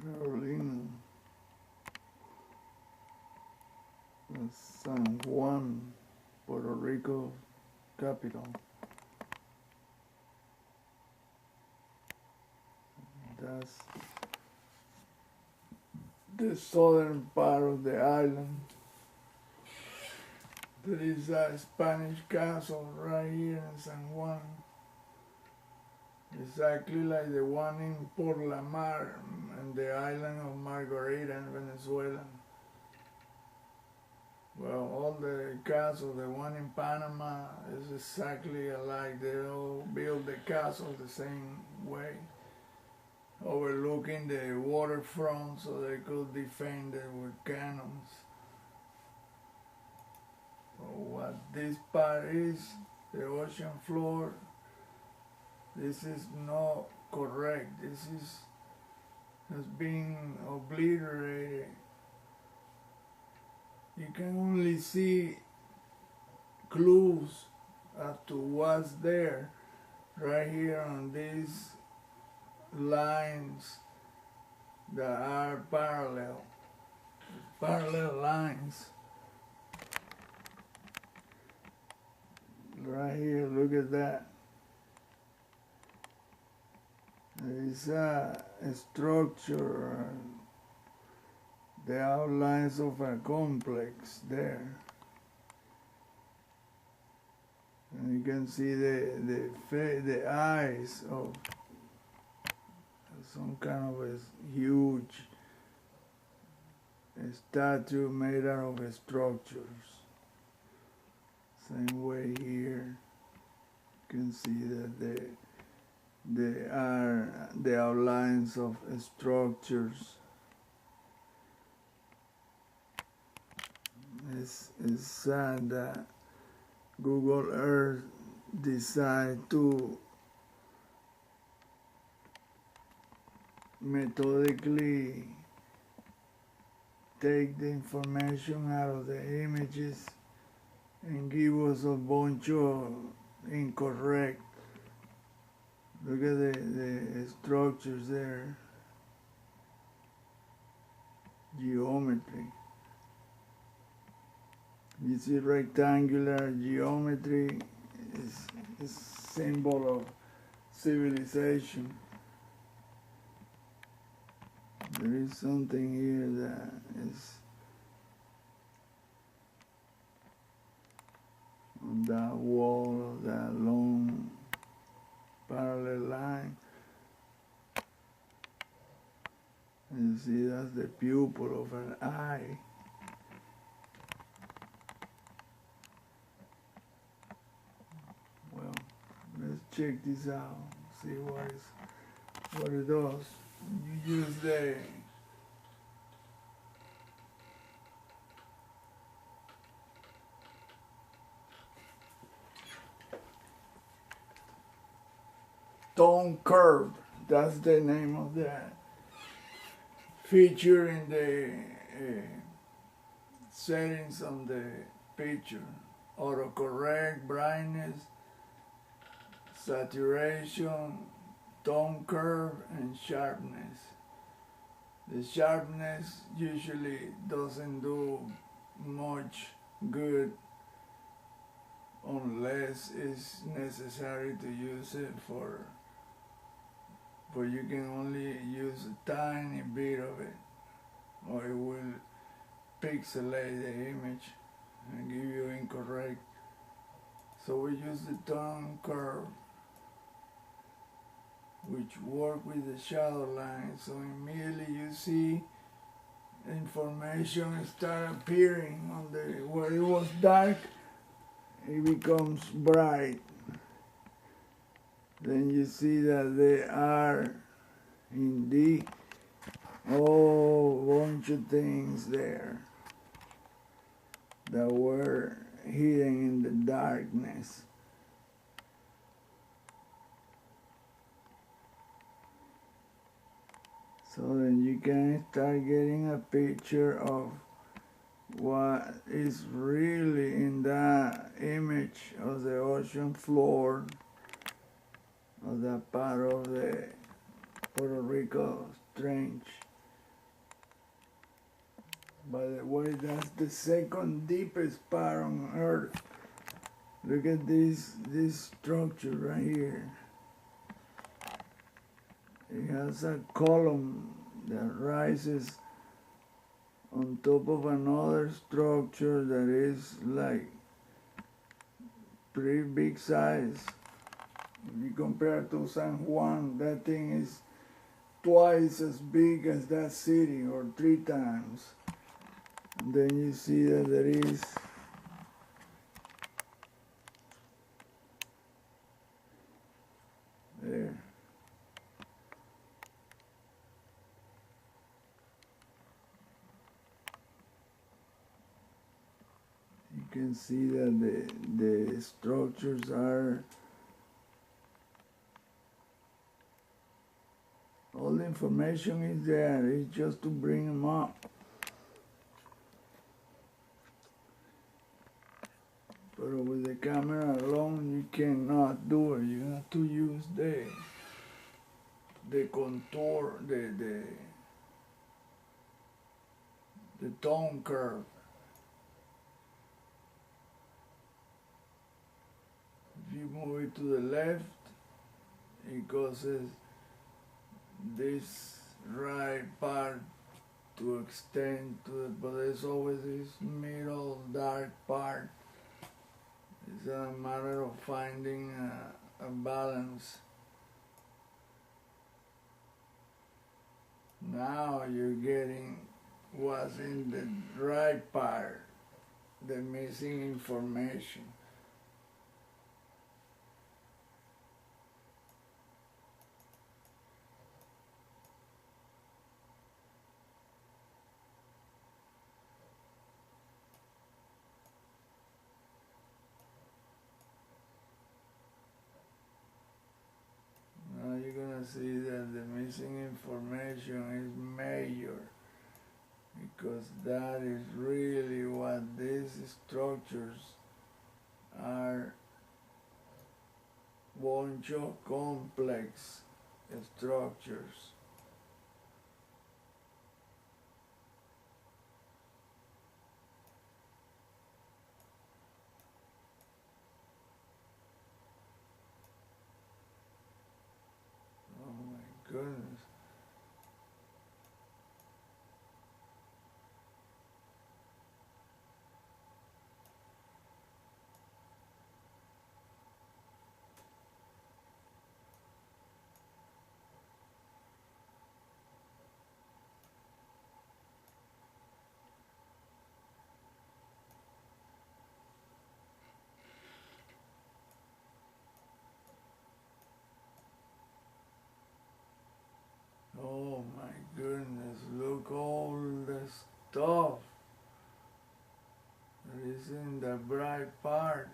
Carolina, San Juan, Puerto Rico capital. That's the southern part of the island. There is a Spanish castle right here in San Juan, exactly like the one in Por la Mar and the island of Margarita in Venezuela. Well, all the castles, the one in Panama is exactly alike. They all build the castle the same way, overlooking the waterfront so they could defend it with cannons. What this part is, the ocean floor, this is not correct. This has been obliterated. You can only see clues as to what's there right here on these lines that are parallel lines. Right here, look at that. There is a structure, the outlines of a complex there. And you can see the eyes of some kind of a huge statue made out of structures. Same way here, you can see that they are the outlines of structures. It's sad that Google Earth decided to methodically take the information out of the images and give us a bunch of incorrect. Look at the structures there. Geometry. You see rectangular geometry is symbol of civilization. There is something here that is on that wall of that long parallel line. You see, that's the pupil of an eye. Well, let's check this out, see what it does. You use the tone curve, that's the name of that feature in the settings on the picture. Autocorrect, brightness, saturation, tone curve, and sharpness. The sharpness usually doesn't do much good unless it's necessary to use it for you can only use a tiny bit of it, or it will pixelate the image and give you incorrect. So we use the tone curve, which work with the shadow line. So immediately you see information start appearing on the where it was dark, it becomes bright. Then you see that there are indeed a whole bunch of things there that were hidden in the darkness. So then you can start getting a picture of what is really in that image of the ocean floor of that part of the Puerto Rico Trench. By the way, that's the second deepest part on Earth. Look at this structure right here. It has a column that rises on top of another structure that is like pretty big size. If you compare to San Juan, that thing is twice as big as that city, or 3 times. And then you see that there is there. You can see that the structures are, all the information is there, it's just to bring them up. But with the camera alone, you cannot do it. You have to use the contour, the tone curve. If you move it to the left, it causes this right part to extend to the, but there's always this middle dark part. It's a matter of finding a balance. Now you're getting what's in the right part, the missing information. Now you're gonna see that the missing information is major, because that is really what these structures are, bunch of complex structures. Oh my goodness. Oh my goodness, look all the stuff that is in the bright part.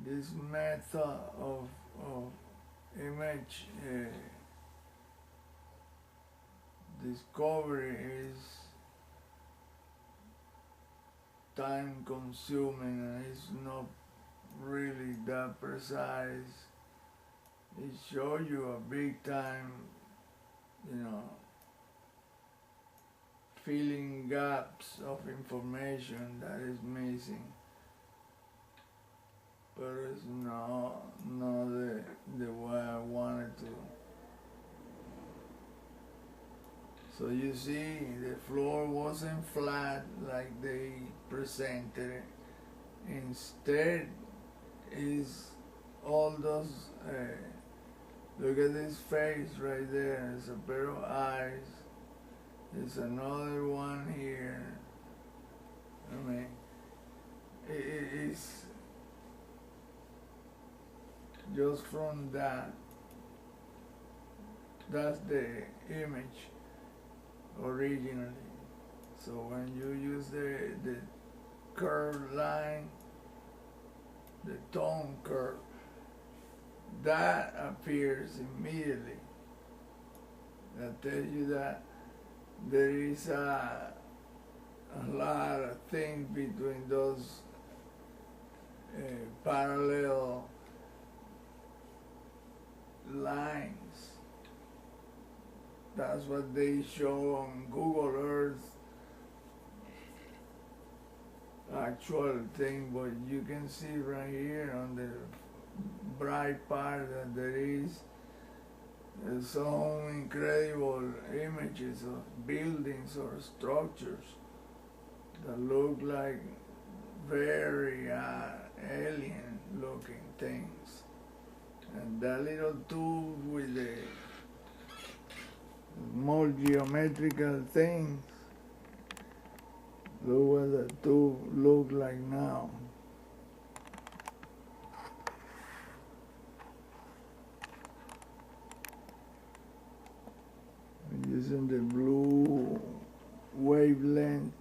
This method of image discovery is time consuming, and it's not really that precise. It shows you a big time, filling gaps of information that is missing. But it's not the way I wanted to. So you see, the floor wasn't flat like they presented it. Instead, is all those, look at this face right there, there's a pair of eyes, there's another one here. I mean, it's just from that, that's the image originally. So when you use the curved line, the tone curve, that appears immediately. That tells you that there is a lot of things between those parallel lines. That's what they show on Google Earth actual thing, but you can see right here on the bright part that there is some incredible images of buildings or structures that look like very alien looking things. And that little tool with the more geometrical things, look what the tool look like now. Using the blue wavelength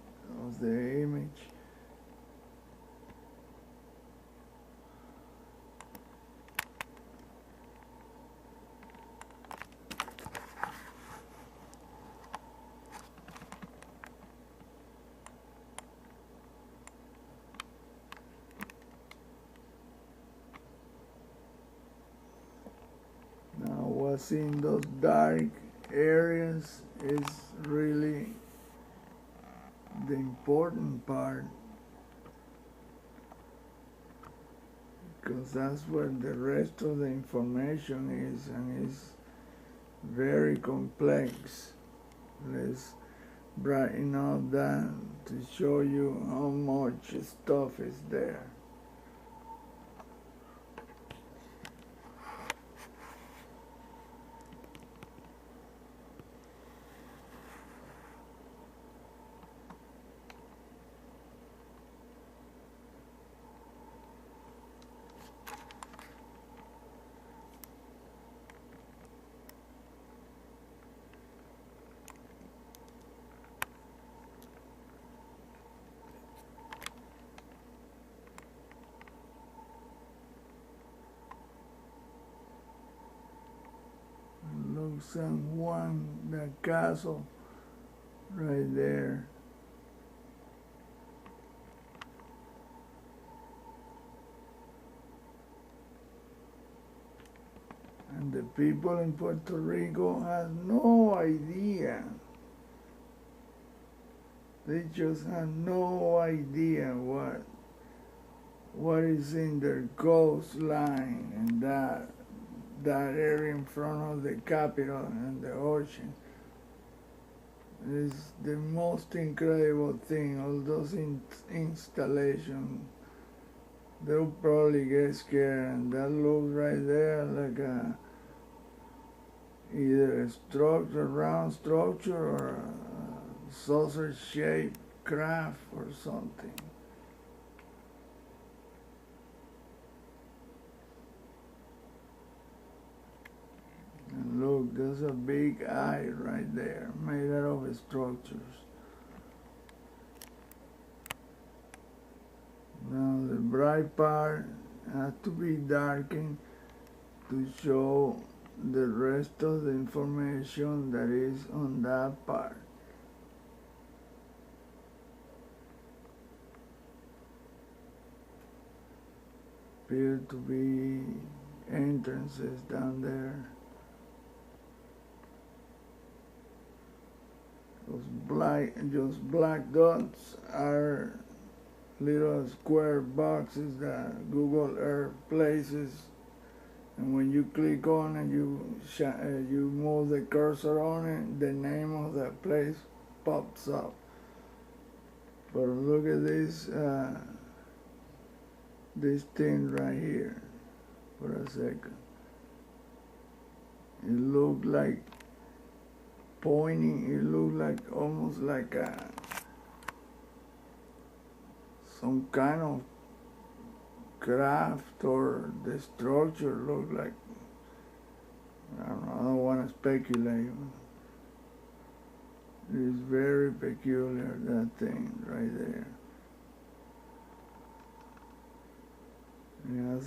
of the image. Now what's in those dark areas is really the important part, because that's where the rest of the information is, and it's very complex. Let's brighten up that to show you how much stuff is there. San Juan, the castle right there. And the people in Puerto Rico have no idea. They just have no idea what is in their coastline and that area in front of the Capitol and the ocean. It's the most incredible thing. All those installations, they'll probably get scared, and that looks right there like either a structure, round structure, or a saucer-shaped craft or something. And look, there's a big eye right there, made out of structures. Now the bright part has to be darkened to show the rest of the information that is on that part. Appear to be entrances down there. Those black dots are little square boxes that Google Earth places, and when you click on it, you move the cursor on it, the name of that place pops up. But look at this thing right here for a second. It looked like pointing, it looked like almost like some kind of craft, or the structure looked like, I don't know, I don't want to speculate. It's very peculiar, that thing right there. Yes.